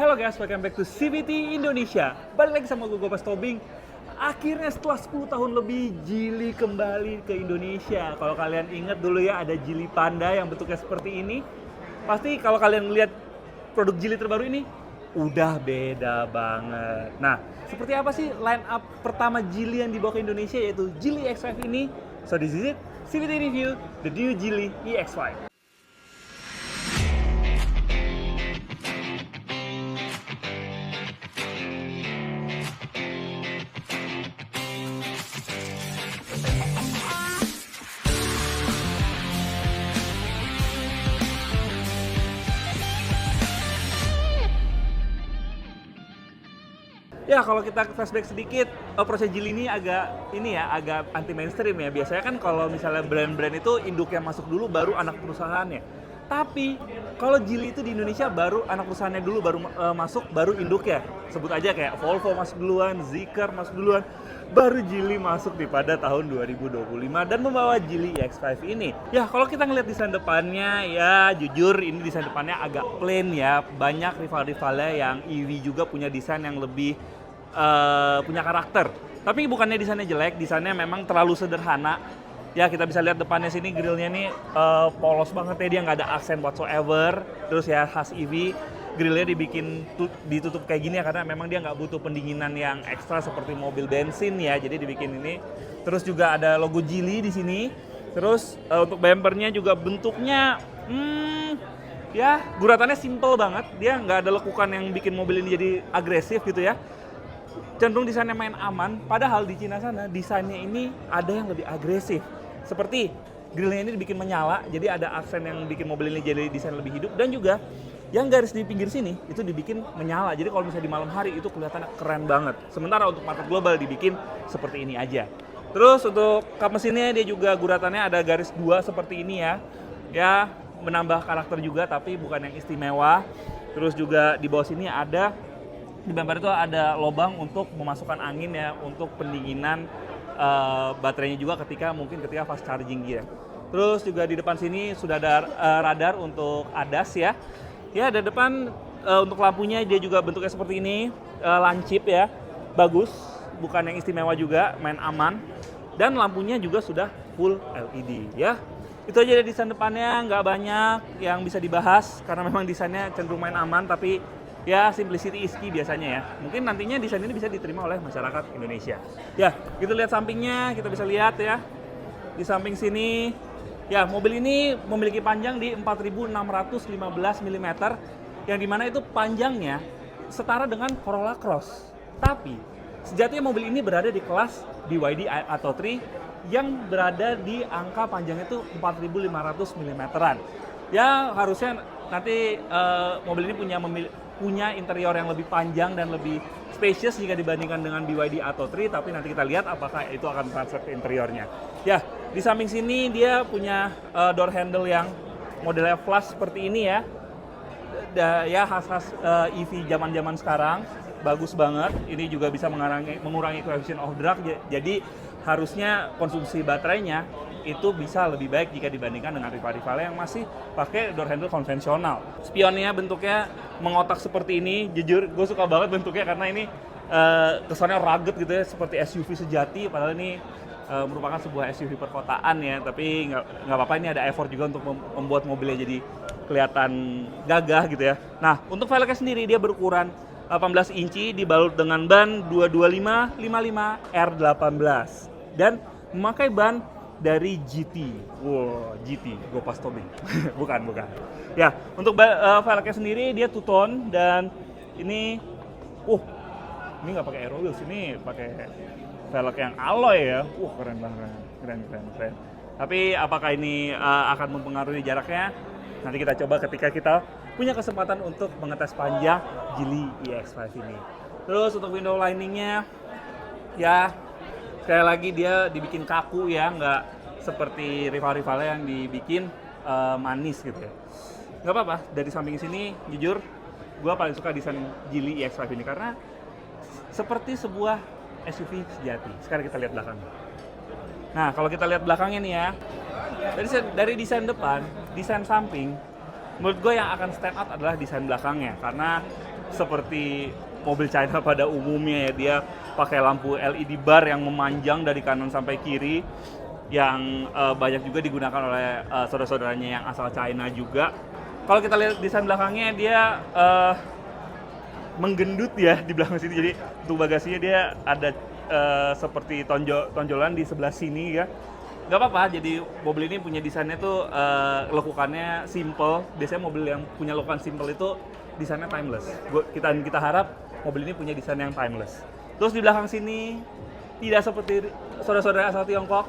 Halo guys, welcome back to CVT Indonesia. Balik lagi sama gue, Gopas Tobing. Akhirnya setelah 10 tahun lebih, Geely kembali ke Indonesia. Kalau kalian ingat dulu ya, ada Geely Panda yang bentuknya seperti ini. Pasti kalau kalian lihat produk Geely terbaru ini, udah beda banget. Nah, seperti apa sih line up pertama Geely yang dibawa ke Indonesia, yaitu Geely X5 ini? So this is it, CVT Review, the new Geely EX5. Ya, kalau kita flashback sedikit, proses Geely ini agak anti mainstream ya. Biasanya kan kalau misalnya brand-brand itu induknya masuk dulu baru anak perusahaannya. Tapi kalau Geely itu di Indonesia baru anak perusahaannya dulu baru masuk, baru induknya. Sebut aja kayak Volvo masuk duluan, Zeekr masuk duluan, baru Geely masuk pada tahun 2025 dan membawa Geely EX5 ini. Ya, kalau kita ngeliat desain depannya, ya jujur ini desain depannya agak plain ya. Banyak rival-rivalnya yang EV juga punya desain yang lebih punya karakter. Tapi bukannya desainnya jelek, desainnya memang terlalu sederhana. Ya, kita bisa lihat depannya sini, grillnya nih polos banget ya, dia nggak ada aksen whatsoever. Terus ya khas EV, grillnya ditutup kayak gini ya, karena memang dia nggak butuh pendinginan yang ekstra seperti mobil bensin ya, jadi dibikin ini. Terus juga ada logo Geely di sini. Terus untuk bumpernya juga bentuknya ya guratannya simple banget, dia nggak ada lekukan yang bikin mobil ini jadi agresif gitu ya. Cenderung desainnya main aman, padahal di Cina sana desainnya ini ada yang lebih agresif. Seperti grillnya ini dibikin menyala, jadi ada aksen yang bikin mobil ini jadi desain lebih hidup. Dan juga yang garis di pinggir sini itu dibikin menyala, jadi kalau misalnya di malam hari itu kelihatannya keren banget. Sementara untuk market global dibikin seperti ini aja. Terus untuk kap mesinnya dia juga guratannya ada garis 2 seperti ini ya. Ya menambah karakter juga, tapi bukan yang istimewa. Terus juga di bawah sini di bumper itu ada lubang untuk memasukkan angin ya, untuk pendinginan baterainya juga ketika fast charging ya. Terus juga di depan sini sudah ada radar untuk ADAS ya. Ya, ada depan untuk lampunya dia juga bentuknya seperti ini, lancip ya, bagus, bukan yang istimewa juga, main aman. Dan lampunya juga sudah full LED ya. Itu aja dari desain depannya, nggak banyak yang bisa dibahas karena memang desainnya cenderung main aman, tapi ya simplicity is key biasanya ya. Mungkin nantinya desain ini bisa diterima oleh masyarakat Indonesia. Ya, kita lihat sampingnya, kita bisa lihat ya. Di samping sini, ya mobil ini memiliki panjang di 4.615 mm, yang dimana itu panjangnya setara dengan Corolla Cross. Tapi sejatinya mobil ini berada di kelas BYD atau 3 yang berada di angka panjangnya itu 4.500 mm-an. Ya harusnya nanti mobil ini punya interior yang lebih panjang dan lebih spacious jika dibandingkan dengan BYD Atto 3, tapi nanti kita lihat apakah itu akan transfer ke interiornya. Ya, di samping sini dia punya door handle yang modelnya flush seperti ini ya. Ya khas-khas EV zaman-zaman sekarang, bagus banget. Ini juga bisa mengurangi coefficient of drag, jadi harusnya konsumsi baterainya itu bisa lebih baik jika dibandingkan dengan rival-rivalnya yang masih pakai door handle konvensional. Spionnya bentuknya mengotak seperti ini, jujur gue suka banget bentuknya karena ini kesannya rugged gitu ya, seperti SUV sejati, padahal ini merupakan sebuah SUV perkotaan ya, tapi nggak apa-apa, ini ada effort juga untuk membuat mobilnya jadi kelihatan gagah gitu ya. Nah, untuk velgnya sendiri dia berukuran 18 inci dibalut dengan ban 225/55 R18 dan memakai ban dari GT. Wow, GT, Gopas Tobing. bukan. Ya, untuk velgnya sendiri dia two tone dan ini nggak pakai aero wheels, ini pakai velg yang alloy ya. Keren banget. Keren. Tapi apakah ini akan mempengaruhi jaraknya? Nanti kita coba ketika kita punya kesempatan untuk mengetes panjang Geely EX5 ini. Terus untuk window liningnya, ya sekali lagi dia dibikin kaku ya, nggak seperti rival-rivalnya yang dibikin manis gitu ya. Nggak apa-apa, dari samping sini jujur gue paling suka desain Geely EX5 ini karena seperti sebuah SUV sejati. Sekarang kita lihat belakangnya. Nah, kalau kita lihat belakangnya nih ya, dari desain depan, desain samping, menurut gue yang akan stand out adalah desain belakangnya, karena seperti mobil China pada umumnya ya. Dia pakai lampu LED bar yang memanjang dari kanan sampai kiri, yang banyak juga digunakan oleh saudara-saudaranya yang asal China juga. Kalau kita lihat desain belakangnya, dia menggendut ya di belakang sini. Jadi untuk bagasinya dia ada seperti tonjolan di sebelah sini ya. Gak apa-apa, jadi mobil ini punya desainnya tuh lekukannya simple. Biasanya mobil yang punya lekukan simple itu desainnya timeless. Kita harap mobil ini punya desain yang timeless. Terus di belakang sini tidak seperti saudara-saudara asal Tiongkok,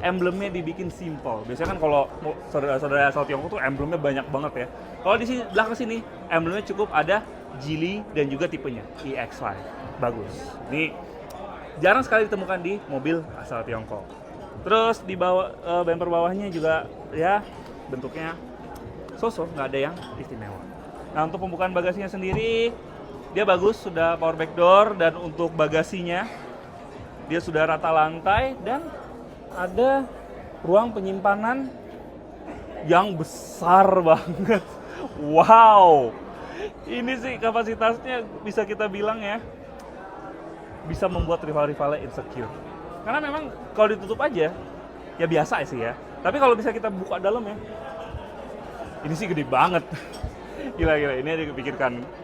emblemnya dibikin simple. Biasanya kan kalau saudara-saudara asal Tiongkok tuh emblemnya banyak banget ya. Kalau di sini, belakang sini emblemnya cukup ada Geely dan juga tipenya EX5. Bagus. Ini jarang sekali ditemukan di mobil asal Tiongkok. Terus di bawah bumper bawahnya juga ya bentuknya so-so, nggak ada yang istimewa. Nah, untuk pembukaan bagasinya sendiri dia bagus, sudah power back door, dan untuk bagasinya dia sudah rata lantai dan ada ruang penyimpanan yang besar banget. Wow, ini sih kapasitasnya bisa kita bilang ya, bisa membuat rival-rivalnya insecure. Karena memang kalau ditutup aja, ya biasa sih ya. Tapi kalau bisa kita buka dalam ya, ini sih gede banget. Gila-gila, ini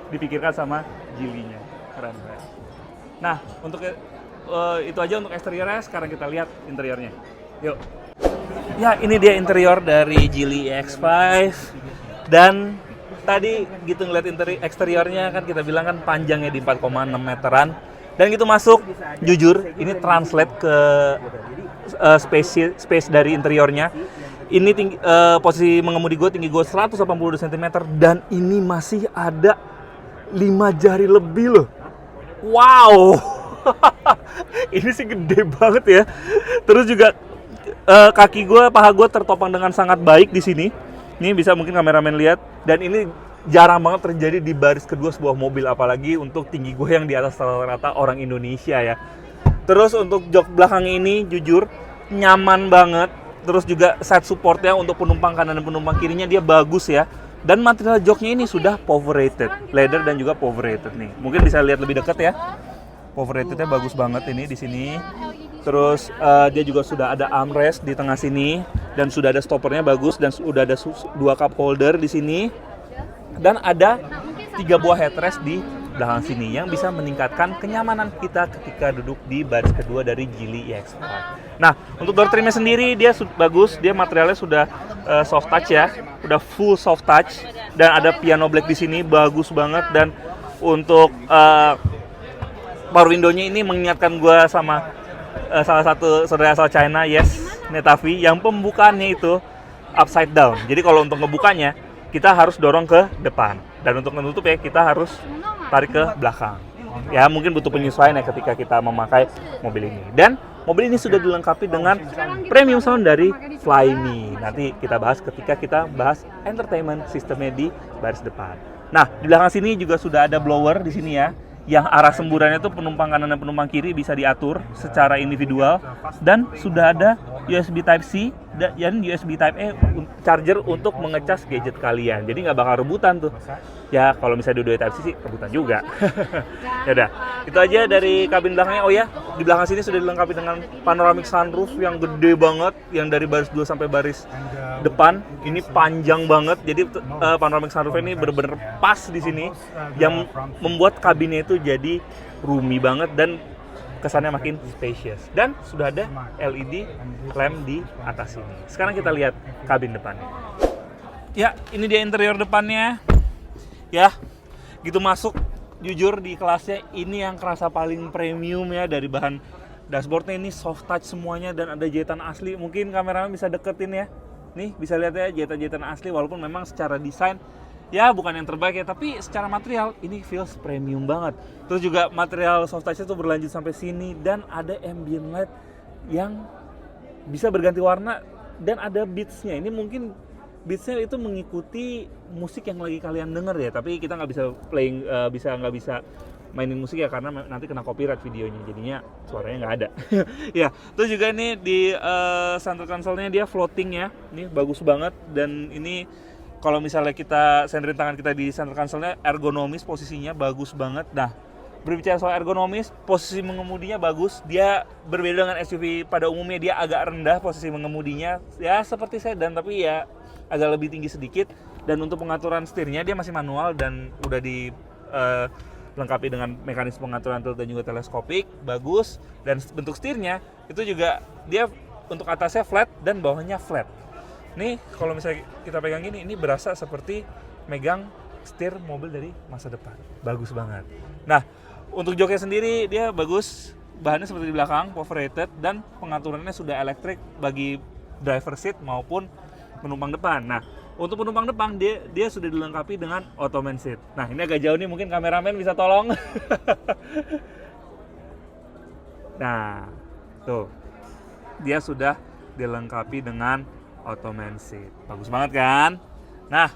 dipikirkan sama Geely-nya. Keren. Nah, untuk itu aja untuk eksteriornya. Sekarang kita lihat interiornya. Yuk. Ya, ini dia interior dari Geely EX5. Dan tadi gitu ngeliat eksteriornya kan kita bilang kan panjangnya di 4,6 meteran. Dan gitu masuk, jujur ini translate ke space dari interiornya. Ini posisi mengemudi tinggi gue 182 cm dan ini masih ada 5 jari lebih loh. Wow. Ini sih gede banget ya. Terus juga paha gue tertopang dengan sangat baik di sini. Ini bisa mungkin kameramen lihat, dan ini jarang banget terjadi di baris kedua sebuah mobil, apalagi untuk tinggi gue yang di atas rata-rata orang Indonesia ya. Terus untuk jok belakang ini jujur nyaman banget. Terus juga side supportnya untuk penumpang kanan dan penumpang kirinya dia bagus ya. Dan material joknya ini sudah power rated, leather dan juga power rated nih. Mungkin bisa lihat lebih dekat ya. Power ratednya bagus banget ini di sini. Terus dia juga sudah ada armrest di tengah sini dan sudah ada stoppernya bagus, dan sudah ada 2 cup holder di sini. Dan ada 3 buah headrest di belakang sini yang bisa meningkatkan kenyamanan kita ketika duduk di baris kedua dari Geely EX5. Nah, untuk door trimnya sendiri dia bagus, dia materialnya sudah soft touch ya, udah full soft touch, dan ada piano black di sini bagus banget. Dan untuk power window-nya ini mengingatkan gue sama salah satu saudara asal China, Netavi, yang pembukaannya itu upside down. Jadi kalau untuk ngebukanya kita harus dorong ke depan, dan untuk menutup ya kita harus tarik ke belakang. Ya mungkin butuh penyesuaian ya ketika kita memakai mobil ini. Dan mobil ini sudah dilengkapi dengan premium sound dari Flyme. Nanti kita bahas ketika kita bahas entertainment sistemnya di baris depan. Nah, di belakang sini juga sudah ada blower di sini ya, yang arah semburannya itu penumpang kanan dan penumpang kiri bisa diatur secara individual, dan sudah ada USB Type-C dan USB Type-E charger untuk mengecas gadget kalian. Jadi nggak bakal rebutan tuh. Ya kalau misalnya dua-duanya Type-C sih rebutan juga. Ya udah, itu aja dari kabin belakangnya. Oh ya, di belakang sini sudah dilengkapi dengan panoramic sunroof yang gede banget, yang dari baris 2 sampai baris depan. Ini panjang banget. Jadi panoramic sunroof ini benar-benar pas di sini, yang membuat kabinnya itu jadi roomy banget dan kesannya makin spacious. Dan sudah ada LED lamp di atas sini. Sekarang kita lihat kabin depannya. Ya, ini dia interior depannya. Ya, gitu masuk. Jujur di kelasnya ini yang kerasa paling premium ya, dari bahan dashboardnya ini soft touch semuanya dan ada jahitan asli. Mungkin kameramen bisa deketin ya. Nih bisa lihat ya jahitan-jahitan asli, walaupun memang secara desain ya bukan yang terbaik ya, tapi secara material ini feels premium banget. Terus juga material soft touch itu berlanjut sampai sini, dan ada ambient light yang bisa berganti warna, dan ada beatsnya. Ini mungkin beatsnya itu mengikuti musik yang lagi kalian denger ya, tapi kita nggak bisa nggak bisa mainin musik ya, karena nanti kena copyright videonya, jadinya suaranya nggak ada. Ya, terus juga ini di center console-nya dia floating ya, ini bagus banget, dan ini kalau misalnya kita senderin tangan kita di center console-nya, ergonomis posisinya bagus banget. Nah, berbicara soal ergonomis, posisi mengemudinya bagus. Dia berbeda dengan SUV pada umumnya, dia agak rendah posisi mengemudinya. Ya seperti sedan, tapi ya agak lebih tinggi sedikit. Dan untuk pengaturan setirnya dia masih manual dan udah dilengkapi dengan mekanisme pengaturan tilt dan juga teleskopik, bagus. Dan bentuk setirnya itu juga dia untuk atasnya flat dan bawahnya flat. Nih kalau misalnya kita pegang ini berasa seperti megang setir mobil dari masa depan. Bagus banget. Nah, untuk joknya sendiri dia bagus. Bahannya seperti di belakang, power rated, dan pengaturannya sudah elektrik bagi driver seat maupun penumpang depan. Nah, untuk penumpang depan dia sudah dilengkapi dengan ottoman seat. Nah, ini agak jauh nih, mungkin kameramen bisa tolong. Nah, tuh. Dia sudah dilengkapi dengan ottoman seat. Bagus banget kan? Nah,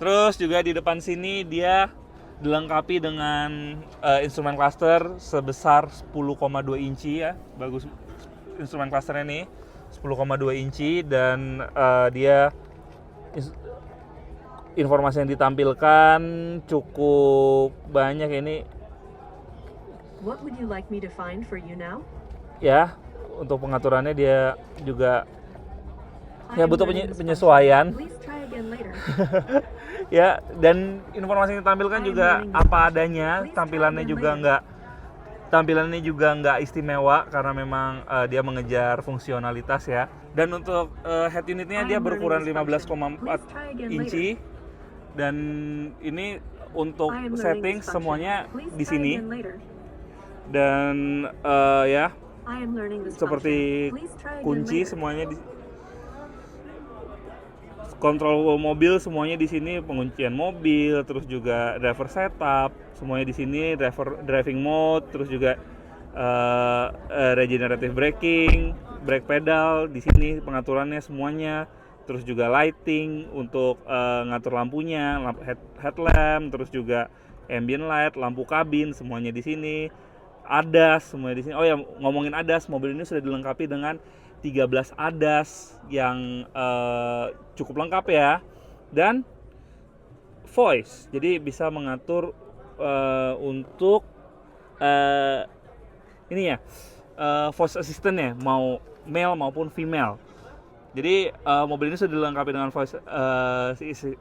terus juga di depan sini dia dilengkapi dengan instrumen cluster sebesar 10,2 inci ya. Bagus instrumen clusternya nih, 10,2 inci, dan dia informasi yang ditampilkan cukup banyak ini. What would you like me to find for you now? Ya, untuk pengaturannya dia juga ya butuh penyesuaian. Please try again later. Ya, dan informasi yang ditampilkan juga apa adanya. Tampilannya juga nggak istimewa karena memang dia mengejar fungsionalitas ya. Dan untuk head unitnya dia berukuran 15,4 inci. Dan ini untuk setting semuanya di sini. Dan ya seperti kunci semuanya di kontrol mobil semuanya di sini, penguncian mobil, terus juga driver setup semuanya di sini, driving mode, terus juga regenerative braking, brake pedal di sini pengaturannya semuanya, terus juga lighting untuk ngatur lampunya, headlamp, terus juga ambient light, lampu kabin semuanya di sini. ADAS semuanya di sini. Oh ya, ngomongin ADAS, mobil ini sudah dilengkapi dengan 13 ADAS yang cukup lengkap ya, dan voice, jadi bisa mengatur untuk ini ya, voice assistant-nya mau male maupun female. Jadi mobil ini sudah dilengkapi dengan voice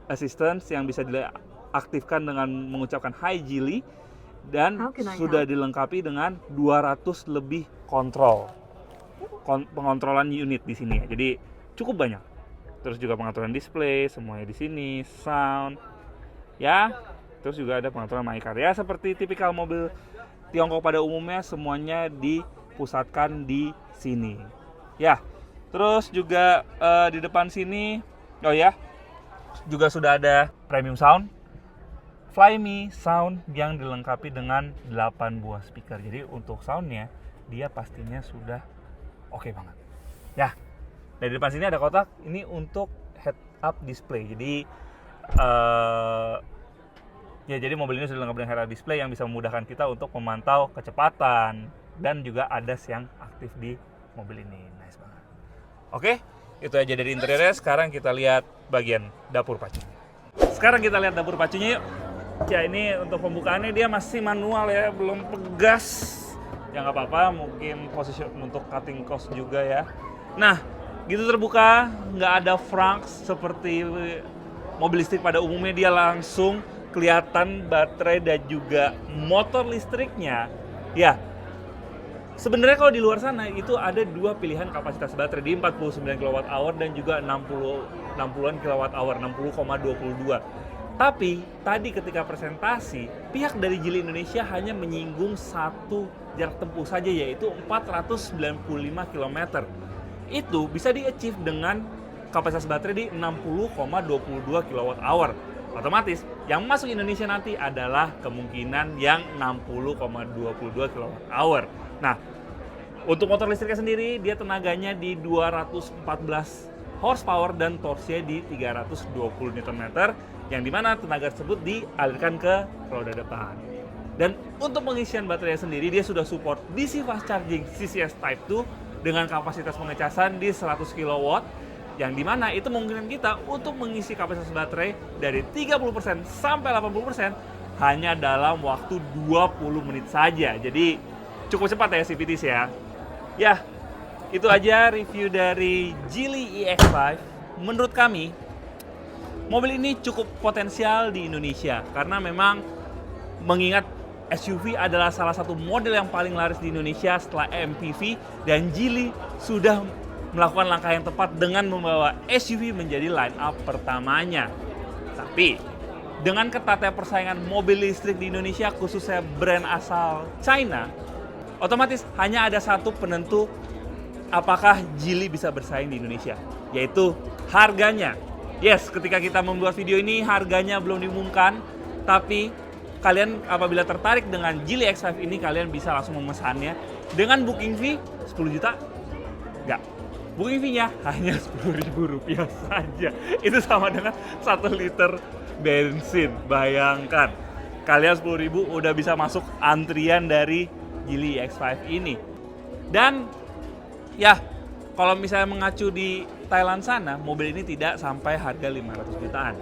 assistant yang bisa diaktifkan dengan mengucapkan hi Jilly, dan sudah dilengkapi dengan 200 lebih pengontrolan unit di sini ya. Jadi cukup banyak. Terus juga pengaturan display semuanya di sini, sound ya. Terus juga ada pengaturan mic ya, seperti tipikal mobil Tiongkok pada umumnya, semuanya dipusatkan di sini. Ya. Terus juga di depan sini juga sudah ada premium sound, Flyme sound yang dilengkapi dengan 8 buah speaker. Jadi untuk soundnya dia pastinya sudah oke banget. Ya, dari depan sini ada kotak. Ini untuk head up display. Jadi jadi mobil ini sudah dilengkapi dengan head up display yang bisa memudahkan kita untuk memantau kecepatan, dan juga ADAS yang aktif di mobil ini. Nice banget. Oke, itu aja dari interiornya. Sekarang kita lihat bagian dapur pacunya. Yuk. Ya, ini untuk pembukaannya dia masih manual ya, belum pegas. Ya nggak apa-apa, mungkin posisi untuk cutting cost juga ya. Nah, gitu terbuka, nggak ada franks seperti mobil listrik pada umumnya. Dia langsung kelihatan baterai dan juga motor listriknya. Ya, sebenarnya kalau di luar sana itu ada dua pilihan kapasitas baterai di 49 kWh dan juga 60-an kWh, 60,22. Tapi tadi ketika presentasi, pihak dari Geely Indonesia hanya menyinggung satu jarak tempuh saja, yaitu 495 km. Itu bisa di-achieve dengan kapasitas baterai di 60,22 kWh. Otomatis yang masuk Indonesia nanti adalah kemungkinan yang 60,22 kWh. Nah, untuk motor listriknya sendiri, dia tenaganya di 214 horsepower dan torsinya di 320 Nm, yang dimana tenaga tersebut dialirkan ke roda depan. Dan untuk pengisian baterai sendiri, dia sudah support DC fast charging CCS Type 2 dengan kapasitas pengecasan di 100 kW yang dimana itu memungkinkan kita untuk mengisi kapasitas baterai dari 30% sampai 80% hanya dalam waktu 20 menit saja. Jadi cukup cepat ya CVTs ya. Ya, itu aja review dari Geely EX5. Menurut kami, mobil ini cukup potensial di Indonesia karena memang mengingat SUV adalah salah satu model yang paling laris di Indonesia setelah MPV, dan Geely sudah melakukan langkah yang tepat dengan membawa SUV menjadi line up pertamanya. Tapi dengan ketatnya persaingan mobil listrik di Indonesia, khususnya brand asal China, otomatis hanya ada satu penentu apakah Geely bisa bersaing di Indonesia, yaitu harganya. Yes, ketika kita membuat video ini harganya belum diumumkan, tapi kalian apabila tertarik dengan Geely X5 ini, kalian bisa langsung memesannya dengan booking fee 10 juta. Enggak. Booking fee-nya hanya Rp10.000 saja. Itu sama dengan 1 liter bensin. Bayangkan, kalian 10.000 udah bisa masuk antrian dari Geely X5 ini. Dan ya, kalau misalnya mengacu di Thailand sana, mobil ini tidak sampai harga 500 jutaan.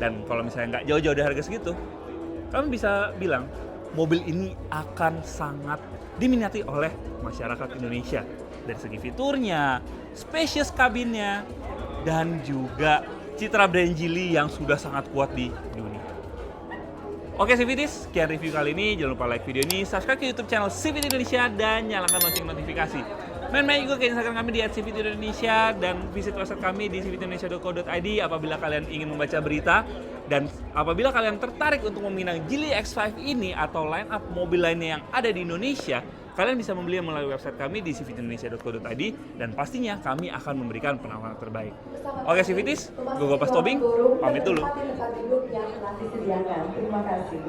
Dan kalau misalnya nggak jauh-jauh dari harga segitu, kami bisa bilang mobil ini akan sangat diminati oleh masyarakat Indonesia dari segi fiturnya, spacious kabinnya, dan juga citra brand Geely yang sudah sangat kuat di dunia. Oke CVTs, sekian review kali ini. Jangan lupa like video ini, subscribe ke YouTube channel CVT Indonesia, dan nyalakan lonceng notifikasi. Main-main juga ke Instagram kami di @CVT Indonesia, dan visit website kami di cvtindonesia.co.id apabila kalian ingin membaca berita. Dan apabila kalian tertarik untuk meminang Geely X5 ini atau line up mobil lainnya yang ada di Indonesia, kalian bisa membelinya melalui website kami di cvtindonesia.co.id, dan pastinya kami akan memberikan penawaran terbaik. Oke CVTs, gue Gopas Tobing, pamit dulu. Tempat duduk yang telah disediakan. Terima kasih.